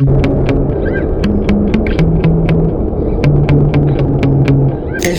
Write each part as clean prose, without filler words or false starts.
El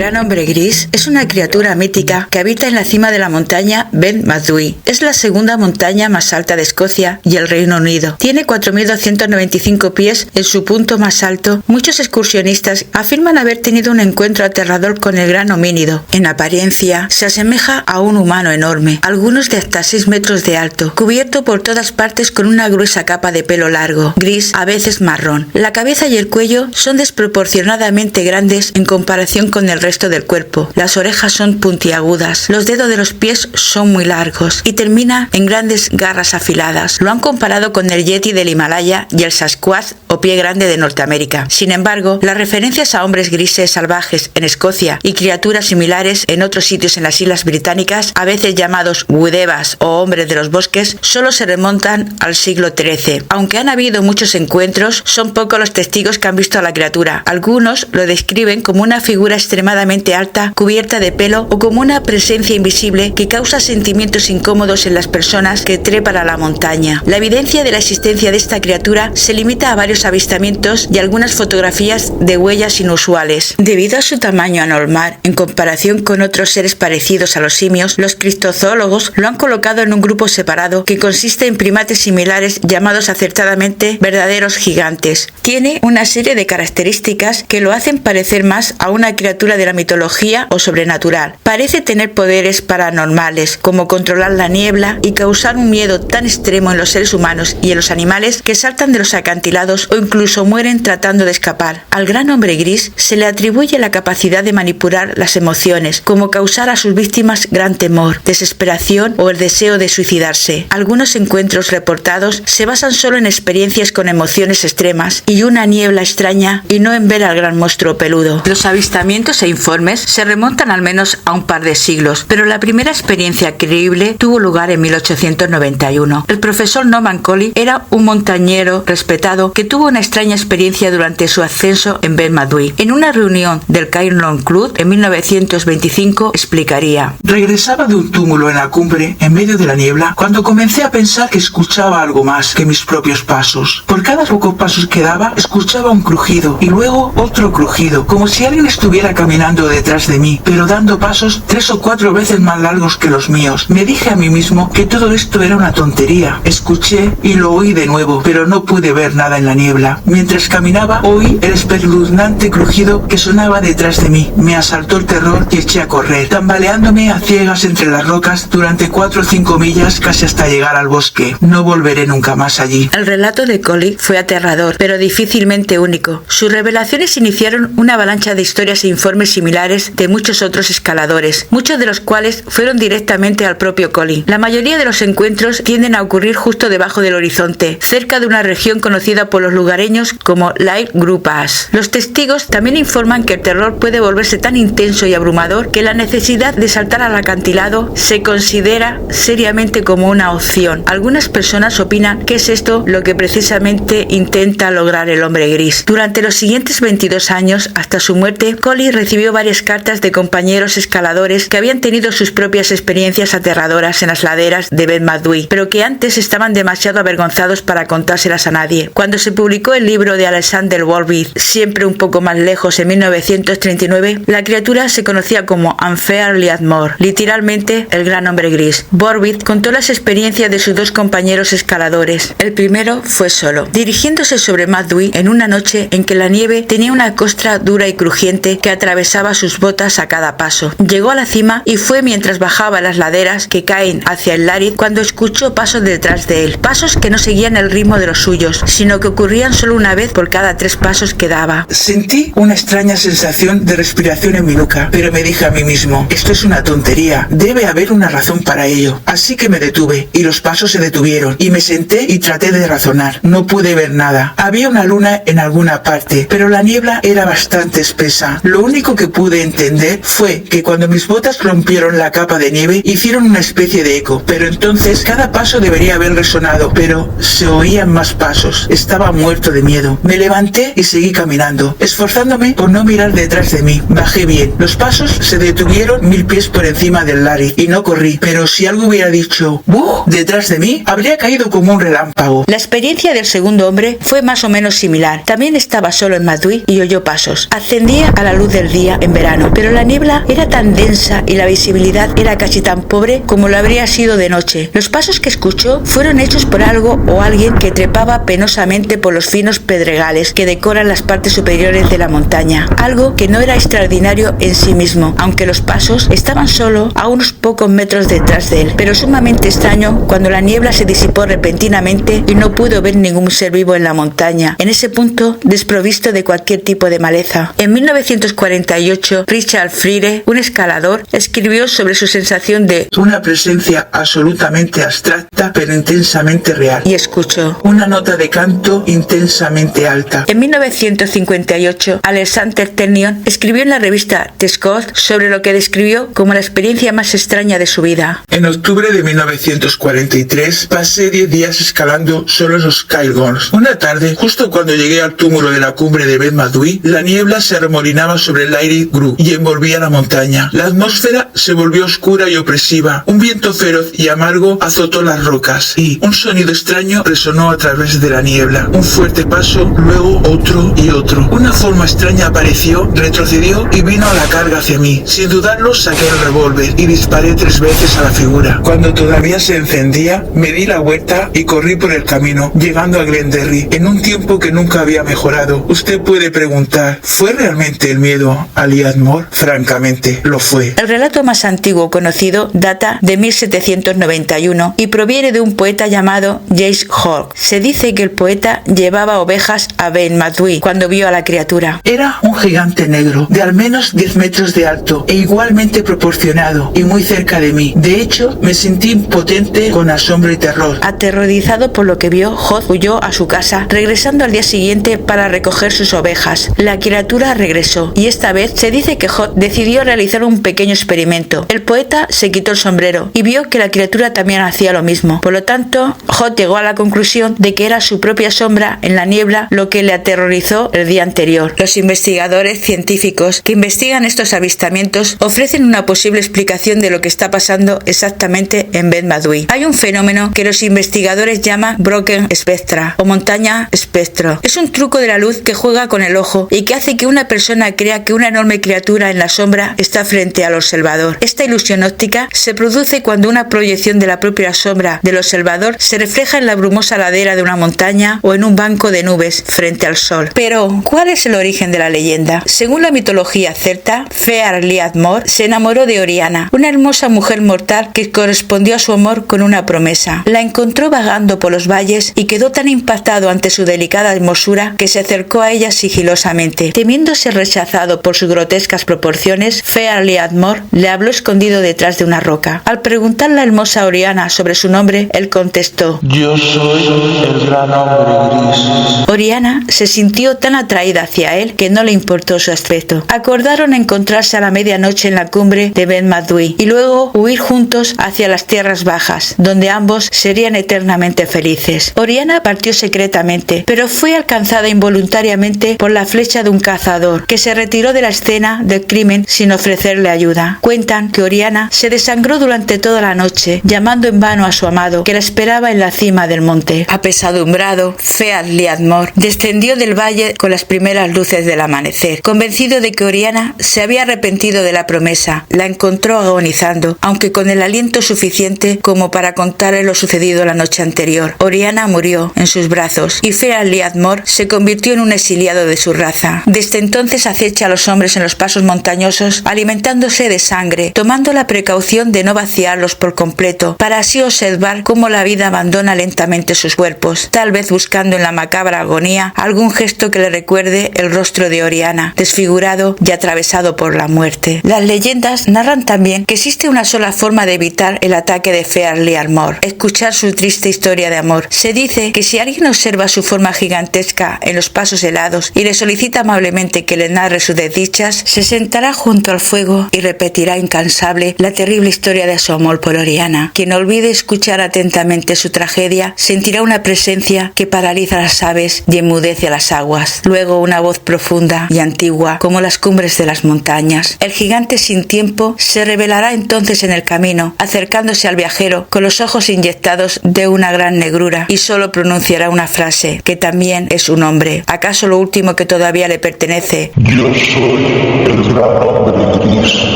gran hombre gris es una criatura mítica que habita en la cima de la montaña Ben Madhui. Es la segunda montaña más alta de Escocia y el Reino Unido. Tiene 4.295 pies en su punto más alto. Muchos excursionistas afirman haber tenido un encuentro aterrador con el gran homínido. En apariencia, se asemeja a un humano enorme, algunos de hasta 6 metros de alto, cubierto por todas partes con una gruesa capa de pelo largo, gris, a veces marrón. La cabeza y el cuello son desproporcionadamente grandes en comparación con el resto del cuerpo. Las orejas son puntiagudas, los dedos de los pies son muy largos y termina en grandes garras afiladas. Lo han comparado con el Yeti del Himalaya y el Sasquatch o pie grande de Norteamérica. Sin embargo, las referencias a hombres grises salvajes en Escocia y criaturas similares en otros sitios en las Islas Británicas, a veces llamados Woodebas o hombres de los bosques, solo se remontan al siglo XIII. Aunque han habido muchos encuentros, son pocos los testigos que han visto a la criatura. Algunos lo describen como una figura extremadamente alta, cubierta de pelo, o como una presencia invisible que causa sentimientos incómodos en las personas que trepan a la montaña. La evidencia de la existencia de esta criatura se limita a varios avistamientos y algunas fotografías de huellas inusuales. Debido a su tamaño anormal en comparación con otros seres parecidos a los simios, los criptozoólogos lo han colocado en un grupo separado que consiste en primates similares llamados acertadamente verdaderos gigantes. Tiene una serie de características que lo hacen parecer más a una criatura de la mitología o sobrenatural. Parece tener poderes paranormales, como controlar la niebla y causar un miedo tan extremo en los seres humanos y en los animales que saltan de los acantilados o incluso mueren tratando de escapar. Al gran hombre gris se le atribuye la capacidad de manipular las emociones, como causar a sus víctimas gran temor, desesperación o el deseo de suicidarse. Algunos encuentros reportados se basan solo en experiencias con emociones extremas y una niebla extraña y no en ver al gran monstruo peludo. Los avistamientos e informes se remontan al menos a un par de siglos, pero la primera experiencia creíble tuvo lugar en 1891. El profesor Norman Collie era un montañero respetado que tuvo una extraña experiencia durante su ascenso en Ben Madhui. En una reunión del Cairngorm Club en 1925 explicaría: regresaba de un túmulo en la cumbre en medio de la niebla cuando comencé a pensar que escuchaba algo más que mis propios pasos. Por cada pocos pasos que daba escuchaba un crujido y luego otro crujido, como si alguien estuviera caminando detrás de mí, pero dando pasos 3 o 4 veces más largos que los míos. Me dije a mí mismo que todo esto era una tontería. Escuché y lo oí de nuevo, pero no pude ver nada en la niebla. Mientras caminaba, oí el espeluznante crujido que sonaba detrás de mí. Me asaltó el terror y eché a correr, tambaleándome a ciegas entre las rocas durante 4 o 5 millas casi hasta llegar al bosque. No volveré nunca más allí. El relato de Collie fue aterrador, pero difícilmente único. Sus revelaciones iniciaron una avalancha de historias e informes similares de muchos otros escaladores, muchos de los cuales fueron directamente al propio Collie. La mayoría de los encuentros tienden a ocurrir justo debajo del horizonte, cerca de una región conocida por los lugareños como Light Grupas. Los testigos también informan que el terror puede volverse tan intenso y abrumador que la necesidad de saltar al acantilado se considera seriamente como una opción. Algunas personas opinan que es esto lo que precisamente intenta lograr el hombre gris. Durante los siguientes 22 años, hasta su muerte, Collie recibió varias cartas de compañeros escaladores que habían tenido sus propias experiencias aterradoras en las laderas de Ben Madhui, pero que antes estaban demasiado avergonzados para contárselas a nadie. Cuando se publicó el libro de Alexander Borvid, Siempre un poco más lejos, en 1939, la criatura se conocía como Unfairly Admore, literalmente el gran hombre gris. Borvid contó las experiencias de sus 2 compañeros escaladores. El primero fue solo, dirigiéndose sobre Madhui en una noche en que la nieve tenía una costra dura y crujiente que atravesaba sus botas a cada paso. Llegó a la cima y fue mientras bajaba las laderas que caen hacia el Larid cuando escuchó pasos detrás de él, pasos que no seguían el ritmo de los suyos, sino que ocurrían solo una vez por cada 3 pasos que daba. Sentí una extraña sensación de respiración en mi nuca, pero me dije a mí mismo: esto es una tontería, debe haber una razón para ello. Así que me detuve y los pasos se detuvieron y me senté y traté de razonar. No pude ver nada. Había una luna en alguna parte, pero la niebla era bastante espesa. Lo único que que pude entender fue que cuando mis botas rompieron la capa de nieve hicieron una especie de eco, pero entonces cada paso debería haber resonado, pero se oían más pasos. Estaba muerto de miedo. Me levanté y seguí caminando, esforzándome por no mirar detrás de mí. Bajé bien. Los pasos se detuvieron 1000 pies por encima del Larry y no corrí, pero si algo hubiera dicho ¡buh! Detrás de mí, habría caído como un relámpago. La experiencia del segundo hombre fue más o menos similar. También estaba solo en Maduí y oyó pasos. Ascendía a la luz del día en verano, pero la niebla era tan densa y la visibilidad era casi tan pobre como lo habría sido de noche. Los pasos que escuchó fueron hechos por algo o alguien que trepaba penosamente por los finos pedregales que decoran las partes superiores de la montaña. Algo que no era extraordinario en sí mismo, aunque los pasos estaban solo a unos pocos metros detrás de él, pero sumamente extraño cuando la niebla se disipó repentinamente y no pudo ver ningún ser vivo en la montaña, en ese punto desprovisto de cualquier tipo de maleza. En 1948, Richard Freire, un escalador, escribió sobre su sensación de una presencia absolutamente abstracta pero intensamente real, y escuchó una nota de canto intensamente alta. En 1958, Alexander Ternion escribió en la revista The Scott sobre lo que describió como la experiencia más extraña de su vida. En octubre de 1943 pasé 10 días escalando solo los Cairngorms. Una tarde, justo cuando llegué al túmulo de la cumbre de Ben Madoui, la niebla se arremolinaba sobre el Lairy Gru y envolvía la montaña. La atmósfera se volvió oscura y opresiva. Un viento feroz y amargo azotó las rocas y un sonido extraño resonó a través de la niebla. Un fuerte paso, luego otro y otro. Una forma extraña apareció, retrocedió y vino a la carga hacia mí. Sin dudarlo, saqué el revólver y disparé 3 veces a la figura. Cuando todavía se encendía, me di la vuelta y corrí por el camino, llegando a Glenderry, en un tiempo que nunca había mejorado. Usted puede preguntar, ¿fue realmente el miedo a Liadmore? Francamente, lo fue. El relato más antiguo conocido data de 1791 y proviene de un poeta llamado James Hogg. Se dice que el poeta llevaba ovejas a Ben Madoui cuando vio a la criatura. Era un gigante negro, de al menos 10 metros de alto e igualmente proporcionado y muy cerca de mí. De hecho, me sentí impotente con asombro y terror. Aterrorizado por lo que vio, Hogg huyó a su casa, regresando al día siguiente para recoger sus ovejas. La criatura regresó y esta vez se dice que Hogg decidió realizar un pequeño experimento. El poeta se quitó el sombrero y vio que la criatura también hacía lo mismo. Por lo tanto, Hogg llegó a la conclusión de que era su propia sombra en la niebla lo que le aterrorizó el día anterior. Los investigadores científicos que investigan estos avistamientos ofrecen una posible explicación de lo que está pasando exactamente en Ben Madoui. Hay un fenómeno que los investigadores llaman Broken Spectra o montaña espectro. Es un truco de la luz que juega con el ojo y que hace que una persona crea que una enorme criatura en la sombra está frente al observador. Esta ilusión óptica se produce cuando una proyección de la propia sombra del observador se refleja en la brumosa ladera de una montaña o en un banco de nubes frente al sol. Pero, ¿cuál es el origen de la leyenda? Según la mitología celta, Fear Liadmore se enamoró de Oriana, una hermosa mujer mortal que correspondió a su amor con una promesa. La encontró vagando por los valles y quedó tan impactado ante su delicada hermosura que se acercó a ella sigilosamente. Temiendo ser rechazado por sus grotescas proporciones, Fear Liadmore le habló escondido detrás de una roca. Al preguntar la hermosa Oriana sobre su nombre, él contestó: Yo soy el gran hombre gris. Oriana se sintió tan atraída hacia él que no le importó su aspecto. Acordaron encontrarse a la medianoche en la cumbre de Ben Madoui y luego huir juntos hacia las tierras bajas, donde ambos serían eternamente felices. Oriana partió secretamente, pero fue alcanzada involuntariamente por la flecha de un cazador, que se retiró de la escena del crimen sin ofrecerle ayuda. Cuentan que Oriana se desangró durante toda la noche, llamando en vano a su amado, que la esperaba en la cima del monte. Apesadumbrado, Fear Liadmore descendió del valle con las primeras luces del amanecer. Convencido de que Oriana se había arrepentido de la promesa, la encontró agonizando, aunque con el aliento suficiente como para contarle lo sucedido la noche anterior. Oriana murió en sus brazos y Fear Liadmore se convirtió en un exiliado de su raza. Desde entonces acecha a los hombres en los pasos montañosos, alimentándose de sangre, tomando la precaución de no vaciarlos por completo, para así observar cómo la vida abandona lentamente sus cuerpos, tal vez buscando en la macabra agonía algún gesto que le recuerde el rostro de Oriana, desfigurado y atravesado por la muerte. Las leyendas narran también que existe una sola forma de evitar el ataque de Fearnley Armor: escuchar su triste historia de amor. Se dice que si alguien observa su forma gigantesca en los pasos helados y le solicita amablemente que le narre sus desdichas, se sentará junto al fuego y repetirá incansable la terrible historia de su amor por Oriana. Quien olvide escuchar atentamente su tragedia sentirá una presencia que paraliza a las aves y enmudece a las aguas. Luego una voz profunda y antigua como las cumbres de las montañas. El gigante sin tiempo se revelará entonces en el camino, acercándose al viajero con los ojos inyectados de una gran negrura, y solo pronunciará una frase que también es un nombre. ¿Acaso lo último que todavía le pertenece? Yo soy el gran hombre